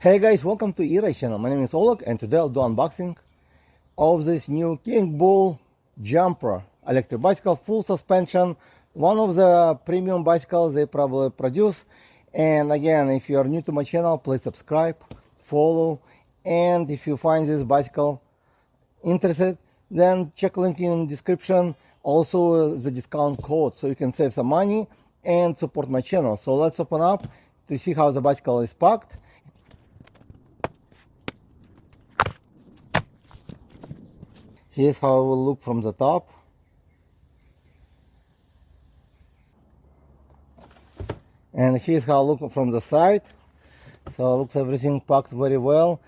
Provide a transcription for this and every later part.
Hey guys, welcome to Ira channel. My name is Oleg and today I'll do unboxing of this new Kingbull Jumper electric bicycle, full suspension, one of the premium bicycles they probably produce. And again, if you are new to my channel, please subscribe, follow, and if you find this bicycle interested, then check link in description, also the discount code, so you can save some money and support my channel. So let's open up to see how the bicycle is packed. Here's how it will look from the top. And here's how it looks from the side. So it looks everything packed very well.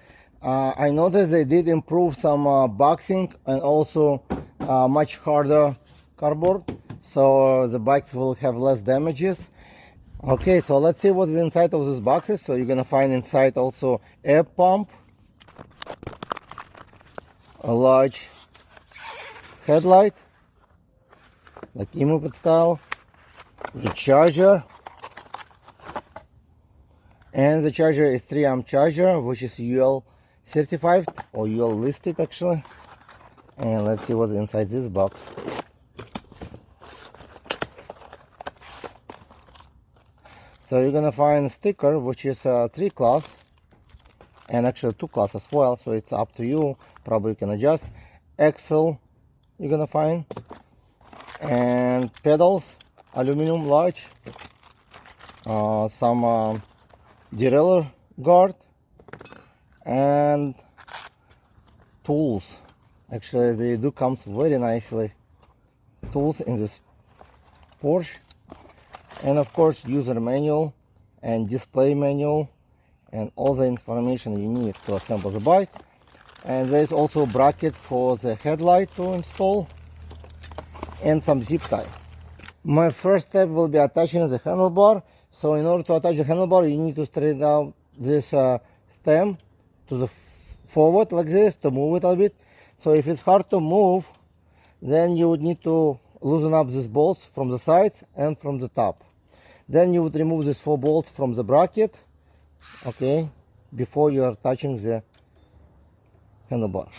I noticed they did improve some boxing and also much harder cardboard. So the bikes will have less damages. Okay, so let's see what is inside of these boxes. So you're gonna find inside also air pump, a large headlight, like e-moped style, the charger, and the charger is 3-amp charger, which is UL certified or UL listed actually. And let's see what's inside this box. So you're gonna find a sticker which is 3 class and actually 2 class as well, so it's up to you, probably you can adjust. Axle you're gonna find, and pedals, aluminum large, some derailleur guard, and tools. Actually they do comes very nicely, tools in this Porsche, and of course user manual and display manual and all the information you need to assemble the bike. And there is also a bracket for the headlight to install and some zip tie. My first step will be attaching the handlebar. So in order to attach the handlebar, you need to straighten out this stem to the forward like this to move it a bit. So if it's hard to move, then you would need to loosen up these bolts from the sides and from the top. Then you would remove these 4 bolts from the bracket, okay, before you are touching the handlebar.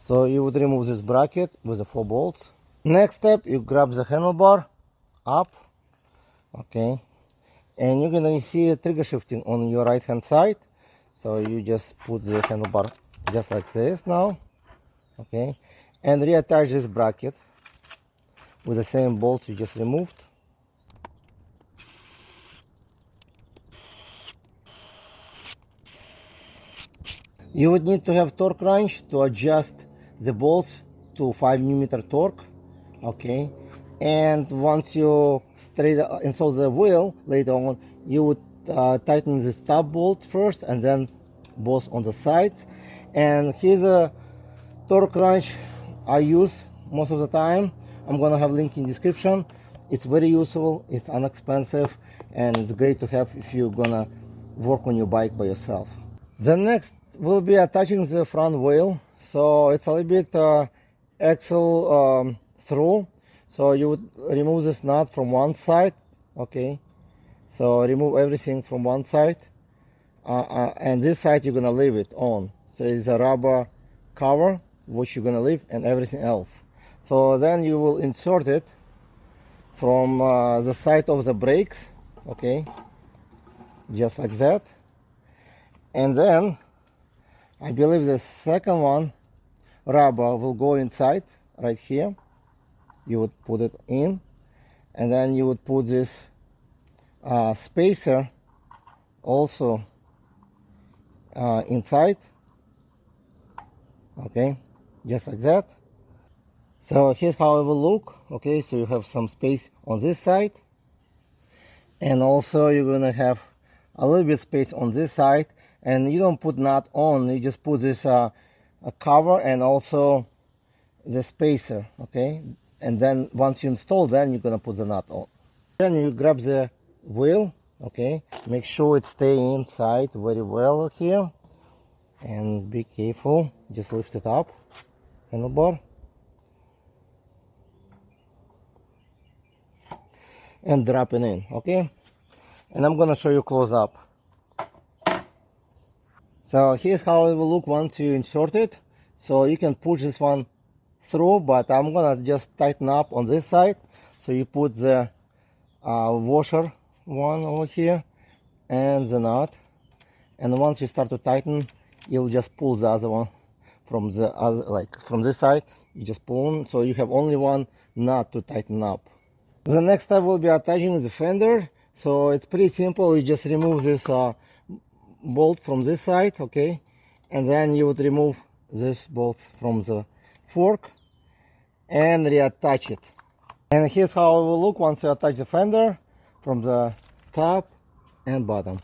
So you would remove this bracket with the 4 bolts. Next step, you grab the handlebar up, okay, and you're gonna see a trigger shifting on your right hand side. So you just put the handlebar just like this now, okay, and reattach this bracket with the same bolts you just removed. You would need to have torque wrench to adjust the bolts to 5mm torque, okay, and once you install the wheel later on, you would tighten the stop bolt first and then both on the sides. And here's a torque wrench I use most of the time. I'm gonna have link in description. It's very useful, it's inexpensive, and it's great to have if you're gonna work on your bike by yourself. The next will be attaching the front wheel. So it's a little bit axle through. So you would remove this nut from one side, okay. So remove everything from one side, and this side you're gonna leave it on. So it's a rubber cover which you're gonna leave, and everything else. So then you will insert it from the side of the brakes, okay, just like that. And then I believe the second one rubber will go inside right here. You would put it in, and then you would put this spacer also inside, okay, just like that. So here's how it will look, okay. So you have some space on this side, and also you're gonna have a little bit space on this side. And you don't put nut on, you just put this a cover and also the spacer, okay. And then once you install, then you're gonna put the nut on. Then you grab the wheel, okay, make sure it stay inside very well here, and be careful, just lift it up, handlebar, and drop it in, okay. And I'm gonna show you close up. So here's how it will look once you insert it. So you can push this one through, but I'm gonna just tighten up on this side. So you put the washer one over here and the nut, and once you start to tighten, you'll just pull the other one from the other, like from this side. You just pull on, so you have only one nut to tighten up. The next step will be attaching the fender. So it's pretty simple. You just remove this bolt from this side, okay, and then you would remove this bolt from the fork and reattach it. And here's how it will look once you attach the fender from the top and bottom.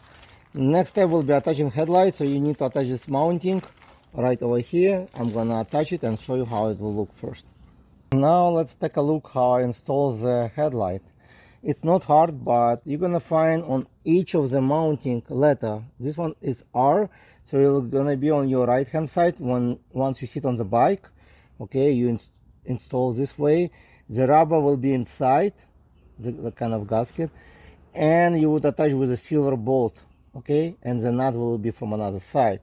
Next step will be attaching headlight. So you need to attach this mounting right over here. I'm gonna attach it and show you how it will look first. Now let's take a look how I install the headlight. It's not hard, but you're gonna find on each of the mounting letter. This one is R, so it's gonna be on your right hand side once you sit on the bike. Okay, you install this way. The rubber will be inside the kind of gasket, and you would attach with a silver bolt. Okay, and the nut will be from another side.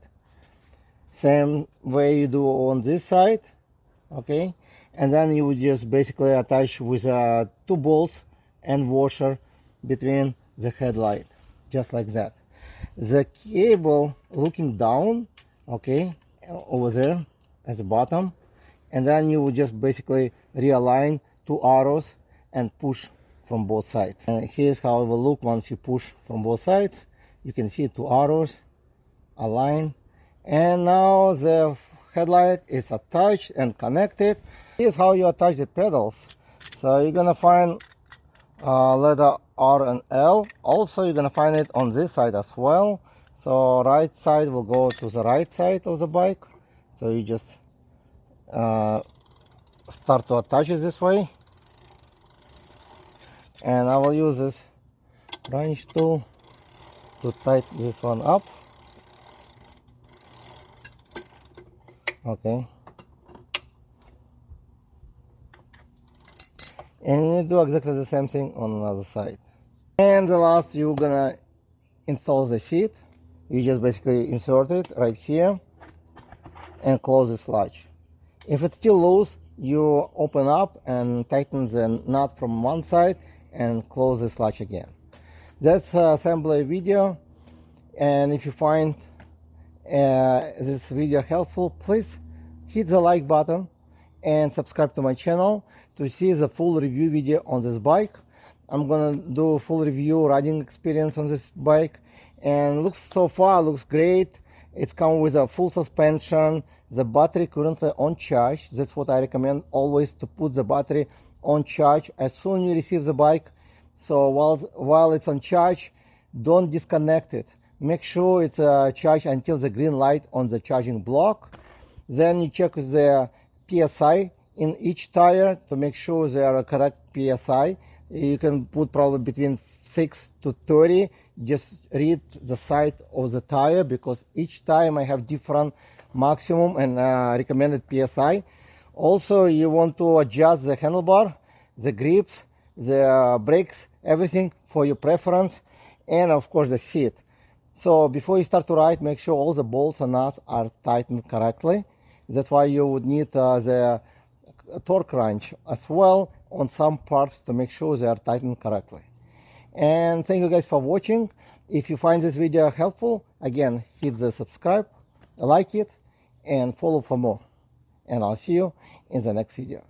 Same way you do on this side. Okay, and then you would just basically attach with 2 bolts and washer between the headlight, just like that. The cable looking down, okay, over there at the bottom, and then you would just basically realign 2 arrows and push from both sides. And here's how it will look once you push from both sides. You can see 2 arrows align, and now the headlight is attached and connected. Here's how you attach the pedals. So you're gonna find letter R and L. Also, you're gonna find it on this side as well. So right side will go to the right side of the bike. So you just start to attach it this way. And I will use this wrench tool to tighten this one up. Okay. And you do exactly the same thing on another side. And the last, you're gonna install the seat. You just basically insert it right here and close this latch. If it's still loose, you open up and tighten the nut from one side and close this latch again. That's assembly video. And if you find this video helpful, please hit the like button and subscribe to my channel to see the full review video on this bike. I'm gonna do a full review riding experience on this bike, and so far looks great. It's come with a full suspension, the battery currently on charge. That's what I recommend always, to put the battery on charge as soon as you receive the bike. So while it's on charge, don't disconnect it. Make sure it's charged until the green light on the charging block. Then you check the PSI in each tire to make sure they are correct PSI. You can put probably between 6 to 30. Just read the side of the tire, because each tire might have different maximum and recommended PSI. Also, you want to adjust the handlebar, the grips, the brakes, everything for your preference, and of course the seat. So before you start to ride, make sure all the bolts and nuts are tightened correctly. That's why you would need the torque wrench as well on some parts to make sure they are tightened correctly. And thank you guys for watching. If you find this video helpful, again, hit the subscribe, like it, and follow for more. And I'll see you in the next video.